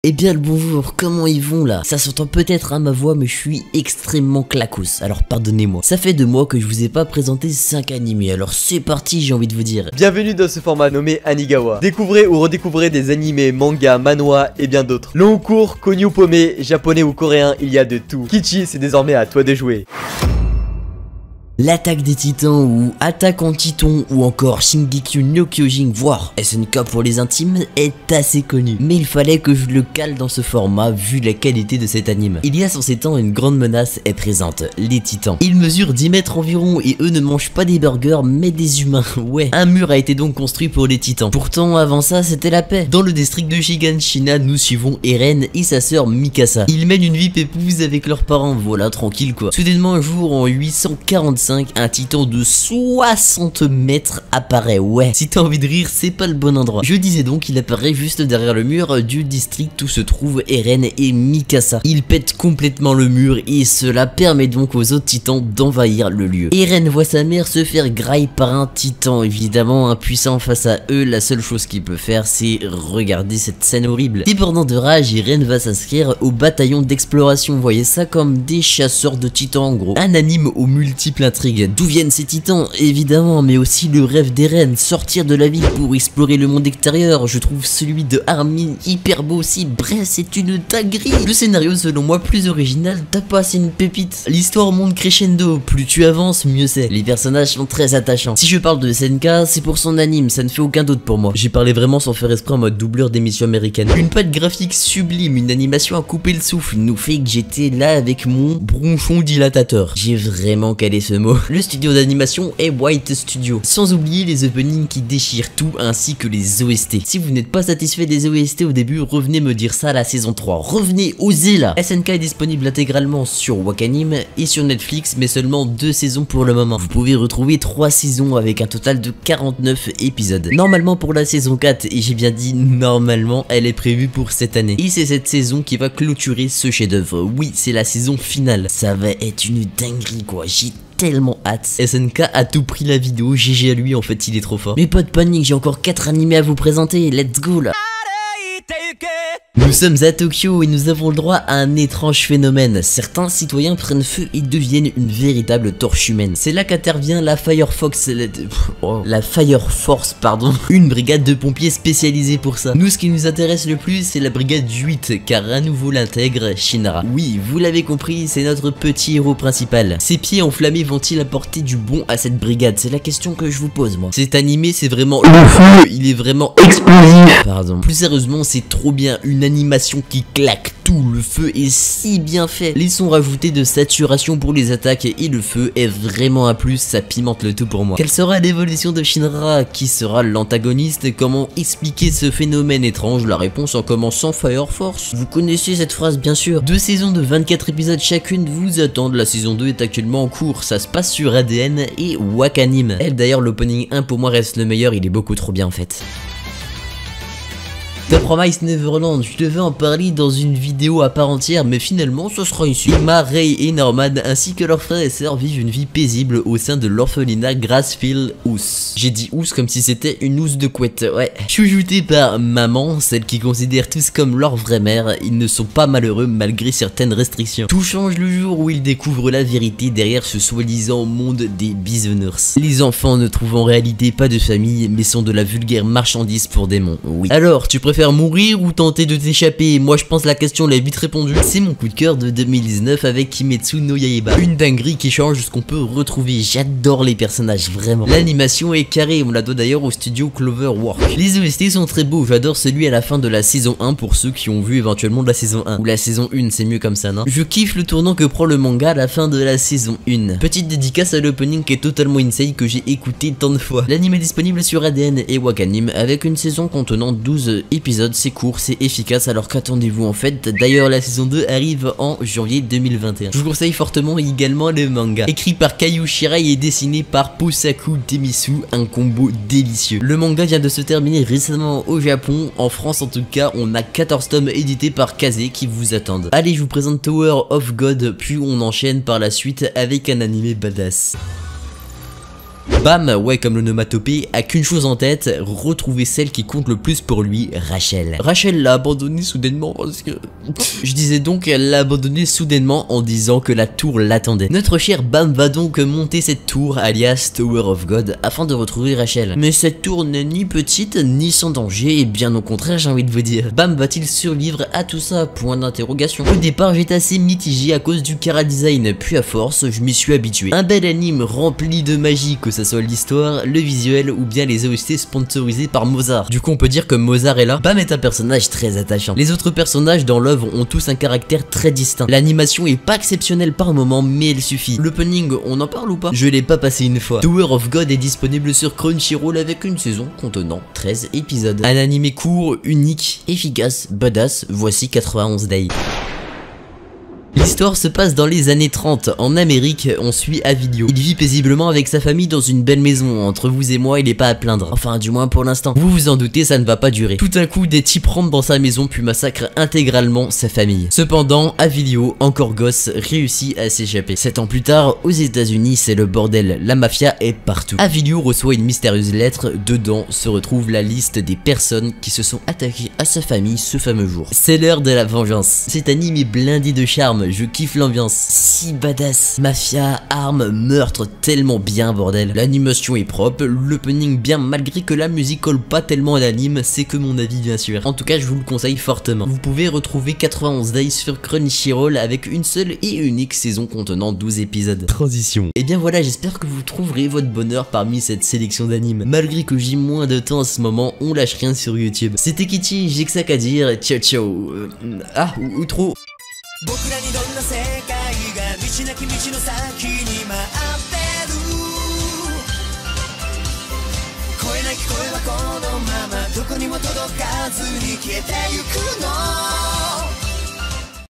Eh bien le bonjour, comment ils vont là? Ça s'entend peut-être à ma voix mais je suis extrêmement clacos, alors pardonnez-moi. Ça fait 2 mois que je vous ai pas présenté 5 animés, alors c'est parti j'ai envie de vous dire. Bienvenue dans ce format nommé Anigawa. Découvrez ou redécouvrez des animés, mangas, manhwa et bien d'autres. Long ou court, connu ou paumé, japonais ou coréen, il y a de tout. Kichi, c'est désormais à toi de jouer. L'attaque des titans ou Attaque en Titan ou encore Shingeki no Kyojin voire SNK pour les intimes est assez connu. Mais il fallait que je le cale dans ce format vu la qualité de cet anime. Il y a 107 ans une grande menace est présente, les titans. Ils mesurent 10 mètres environ et eux ne mangent pas des burgers mais des humains. Ouais, un mur a été donc construit pour les titans. Pourtant avant ça c'était la paix. Dans le district de Shiganshina nous suivons Eren et sa sœur Mikasa. Ils mènent une vie pépouze avec leurs parents, voilà tranquille quoi. Soudainement un jour en 845 un titan de 60 mètres apparaît, ouais. Si t'as envie de rire, c'est pas le bon endroit. Je disais donc, il apparaît juste derrière le mur du district où se trouvent Eren et Mikasa. Il pète complètement le mur et cela permet donc aux autres titans d'envahir le lieu. Eren voit sa mère se faire graille par un titan, évidemment impuissant face à eux, la seule chose qu'il peut faire c'est regarder cette scène horrible. Débordant de rage, Eren va s'inscrire au bataillon d'exploration, voyez ça comme des chasseurs de titans en gros. Un anime aux multiples intrigues. D'où viennent ces titans? Évidemment, mais aussi le rêve d'Eren, sortir de la ville pour explorer le monde extérieur. Je trouve celui de Armin hyper beau aussi, bref c'est une dinguerie. Le scénario selon moi plus original, t'as pas, c'est une pépite. L'histoire monte crescendo, plus tu avances mieux c'est. Les personnages sont très attachants. Si je parle de SNK, c'est pour son anime, ça ne fait aucun doute pour moi. J'ai parlé vraiment sans faire esprit en mode doubleur d'émission américaine. Une patte graphique sublime, une animation à couper le souffle, nous fait que j'étais là avec mon bronchon dilatateur. J'ai vraiment calé ce mot. Le studio d'animation est White Studio. Sans oublier les openings qui déchirent tout ainsi que les OST. Si vous n'êtes pas satisfait des OST au début, revenez me dire ça à la saison 3. Revenez, osez là. SNK est disponible intégralement sur Wakanim et sur Netflix mais seulement 2 saisons pour le moment. Vous pouvez retrouver 3 saisons avec un total de 49 épisodes. Normalement pour la saison 4, et j'ai bien dit normalement, elle est prévue pour cette année. Et c'est cette saison qui va clôturer ce chef d'œuvre. Oui, c'est la saison finale. Ça va être une dinguerie quoi. J'ai tellement hâte. SNK a tout pris la vidéo, GG à lui en fait il est trop fort. Mais pas de panique, j'ai encore 4 animés à vous présenter, let's go là. Nous sommes à Tokyo et nous avons le droit à un étrange phénomène. Certains citoyens prennent feu et deviennent une véritable torche humaine. C'est là qu'intervient la Fire Force, pardon, une brigade de pompiers spécialisée pour ça. Nous, ce qui nous intéresse le plus, c'est la brigade 8, car à nouveau l'intègre Shinra. Oui, vous l'avez compris, c'est notre petit héros principal. Ses pieds enflammés vont-ils apporter du bon à cette brigade? C'est la question que je vous pose moi. Cet animé, c'est vraiment le feu, il est vraiment explosif. Pardon. Plus sérieusement, c'est trop bien, une animation qui claque tout, le feu est si bien fait. Les sons rajoutés de saturation pour les attaques et le feu est vraiment un plus, ça pimente le tout pour moi. Quelle sera l'évolution de Shinra? Qui sera l'antagoniste? Comment expliquer ce phénomène étrange? La réponse en commençant Fire Force. Vous connaissez cette phrase bien sûr. 2 saisons de 24 épisodes chacune vous attendent, la saison 2 est actuellement en cours, ça se passe sur ADN et Wakanim. Elle d'ailleurs l'opening 1 pour moi reste le meilleur, il est beaucoup trop bien en fait. The Promised Neverland, je devais en parler dans une vidéo à part entière, mais finalement ce sera ici. Emma, Ray et Norman ainsi que leurs frères et sœurs vivent une vie paisible au sein de l'orphelinat Grassfield House. J'ai dit housse comme si c'était une housse de couette, ouais. Choujoutée par maman, celle qui considère tous comme leur vraie mère, ils ne sont pas malheureux malgré certaines restrictions. Tout change le jour où ils découvrent la vérité derrière ce soi-disant monde des bisounours. Les enfants ne trouvent en réalité pas de famille, mais sont de la vulgaire marchandise pour démons, oui. Alors, tu préfères mourir ou tenter de t'échapper? Moi je pense la question l'a vite répondu. C'est mon coup de cœur de 2019 avec Kimetsu no Yaiba. Une dinguerie qui change ce qu'on peut retrouver. J'adore les personnages, vraiment. L'animation est carrée, on la doit d'ailleurs au studio Cloverworks. Les OST sont très beaux, j'adore celui à la fin de la saison 1 pour ceux qui ont vu éventuellement de la saison 1. Ou la saison 1, c'est mieux comme ça, non? Je kiffe le tournant que prend le manga à la fin de la saison 1. Petite dédicace à l'opening qui est totalement insane que j'ai écouté tant de fois. L'anime est disponible sur ADN et Wakanim avec une saison contenant 12 épisodes. C'est court, c'est efficace, alors qu'attendez-vous en fait? D'ailleurs la saison 2 arrive en janvier 2021. Je vous conseille fortement également le manga. Écrit par Kayu Shirai et dessiné par Posaku Demisu, un combo délicieux. Le manga vient de se terminer récemment au Japon, en France en tout cas, on a 14 tomes édités par Kazé qui vous attendent. Allez, je vous présente Tower of God, puis on enchaîne par la suite avec un animé badass. Bam, ouais comme l'onomatopée, a qu'une chose en tête, retrouver celle qui compte le plus pour lui, Rachel. Rachel l'a abandonné soudainement parce que... Je disais donc qu'elle l'a abandonné soudainement en disant que la tour l'attendait. Notre cher Bam va donc monter cette tour, alias Tower of God, afin de retrouver Rachel. Mais cette tour n'est ni petite, ni sans danger, et bien au contraire j'ai envie de vous dire. Bam va-t-il survivre à tout ça? Point d'interrogation. Au départ j'étais assez mitigé à cause du chara design, puis à force je m'y suis habitué. Un bel anime rempli de magie, que ce soit l'histoire, le visuel ou bien les OST sponsorisés par Mozart. Du coup on peut dire que Mozart est là. Bam est un personnage très attachant. Les autres personnages dans l'œuvre ont tous un caractère très distinct. L'animation est pas exceptionnelle par moment, mais elle suffit. L'opening, on en parle ou pas? Je l'ai pas passé une fois. Tower of God est disponible sur Crunchyroll avec une saison contenant 13 épisodes. Un animé court, unique, efficace, badass, voici 91 Days. L'histoire se passe dans les années 30, en Amérique, on suit Avilio. Il vit paisiblement avec sa famille dans une belle maison, entre vous et moi il est pas à plaindre, enfin du moins pour l'instant. Vous vous en doutez, ça ne va pas durer. Tout d'un coup, des types rentrent dans sa maison puis massacrent intégralement sa famille. Cependant, Avilio, encore gosse, réussit à s'échapper. 7 ans plus tard, aux États-Unis c'est le bordel, la mafia est partout. Avilio reçoit une mystérieuse lettre, dedans se retrouve la liste des personnes qui se sont attaquées à sa famille ce fameux jour. C'est l'heure de la vengeance. Cet anime est blindé de charme. Je kiffe l'ambiance, si badass. Mafia, armes, meurtre, tellement bien bordel. L'animation est propre, l'opening bien malgré que la musique colle pas tellement à l'anime, c'est que mon avis bien sûr. En tout cas je vous le conseille fortement. Vous pouvez retrouver 91 Days sur Crunchyroll avec une seule et unique saison contenant 12 épisodes. Transition. Et bien voilà, j'espère que vous trouverez votre bonheur parmi cette sélection d'animes. Malgré que j'ai moins de temps en ce moment, on lâche rien sur YouTube. C'était Kichi, j'ai que ça qu'à dire, ciao ciao. Ou trop. 僕らにどんな世界が道なき道の先に待ってる声なき声はこのままどこにも届かずに消えてゆくの